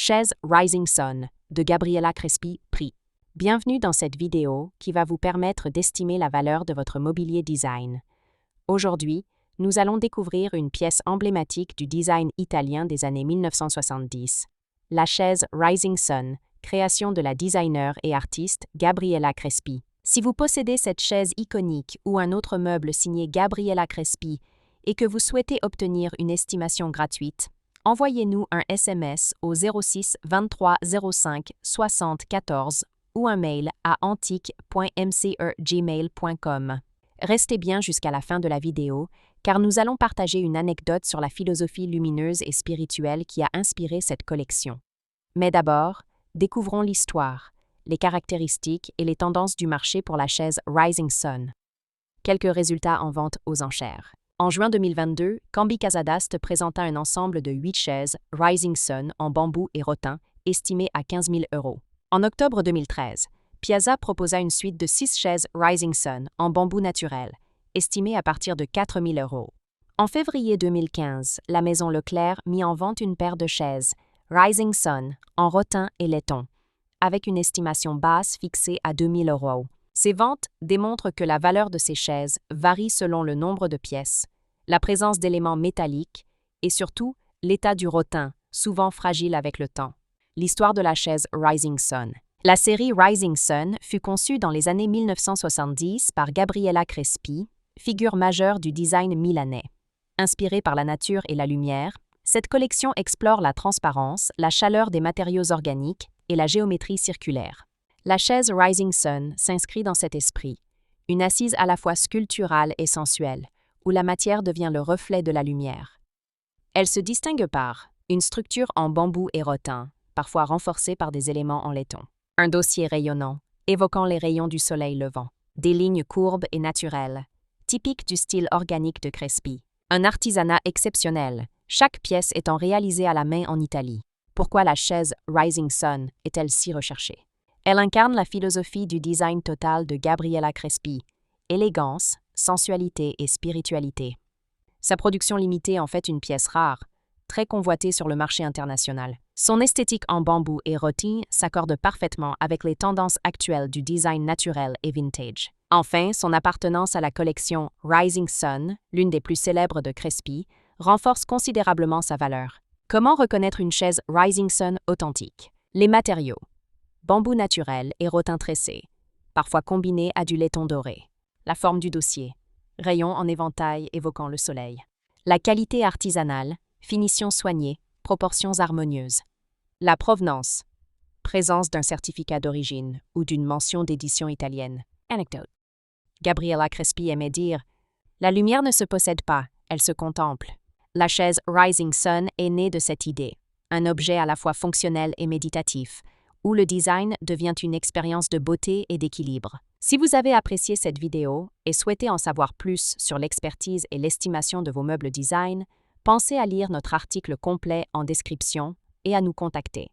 Chaise Rising Sun de Gabriela Crespi, prix. Bienvenue dans cette vidéo qui va vous permettre d'estimer la valeur de votre mobilier design. Aujourd'hui, nous allons découvrir une pièce emblématique du design italien des années 1970. La chaise Rising Sun, création de la designer et artiste Gabriela Crespi. Si vous possédez cette chaise iconique ou un autre meuble signé Gabriela Crespi et que vous souhaitez obtenir une estimation gratuite, envoyez-nous un SMS au 06 23 05 60 14 ou un mail à antique.mce@gmail.com. Restez bien jusqu'à la fin de la vidéo, car nous allons partager une anecdote sur la philosophie lumineuse et spirituelle qui a inspiré cette collection. Mais d'abord, découvrons l'histoire, les caractéristiques et les tendances du marché pour la chaise Rising Sun. Quelques résultats en vente aux enchères. En juin 2022, Cambi Casadas présenta un ensemble de 8 chaises Rising Sun en bambou et rotin, estimées à 15 000 €. En octobre 2013, Piazza proposa une suite de 6 chaises Rising Sun en bambou naturel, estimées à partir de 4 000 €. En février 2015, la maison Leclerc mit en vente une paire de chaises Rising Sun en rotin et laiton, avec une estimation basse fixée à 2 000 €. Ces ventes démontrent que la valeur de ces chaises varie selon le nombre de pièces, la présence d'éléments métalliques et surtout l'état du rotin, souvent fragile avec le temps. L'histoire de la chaise Rising Sun. La série Rising Sun fut conçue dans les années 1970 par Gabriela Crespi, figure majeure du design milanais. Inspirée par la nature et la lumière, cette collection explore la transparence, la chaleur des matériaux organiques et la géométrie circulaire. La chaise Rising Sun s'inscrit dans cet esprit, une assise à la fois sculpturale et sensuelle, où la matière devient le reflet de la lumière. Elle se distingue par une structure en bambou et rotin, parfois renforcée par des éléments en laiton. Un dossier rayonnant, évoquant les rayons du soleil levant. Des lignes courbes et naturelles, typiques du style organique de Crespi. Un artisanat exceptionnel, chaque pièce étant réalisée à la main en Italie. Pourquoi la chaise Rising Sun est-elle si recherchée? Elle incarne la philosophie du design total de Gabriela Crespi, élégance, sensualité et spiritualité. Sa production limitée en fait une pièce rare, très convoitée sur le marché international. Son esthétique en bambou et rotin s'accorde parfaitement avec les tendances actuelles du design naturel et vintage. Enfin, son appartenance à la collection Rising Sun, l'une des plus célèbres de Crespi, renforce considérablement sa valeur. Comment reconnaître une chaise Rising Sun authentique? Les matériaux. Bambou naturel et rotin tressé, parfois combiné à du laiton doré. La forme du dossier. Rayons en éventail évoquant le soleil. La qualité artisanale, finition soignée, proportions harmonieuses. La provenance. Présence d'un certificat d'origine ou d'une mention d'édition italienne. Anecdote. Gabriela Crespi aimait dire « La lumière ne se possède pas, elle se contemple ». La chaise Rising Sun est née de cette idée, un objet à la fois fonctionnel et méditatif, où le design devient une expérience de beauté et d'équilibre. Si vous avez apprécié cette vidéo et souhaitez en savoir plus sur l'expertise et l'estimation de vos meubles design, pensez à lire notre article complet en description et à nous contacter.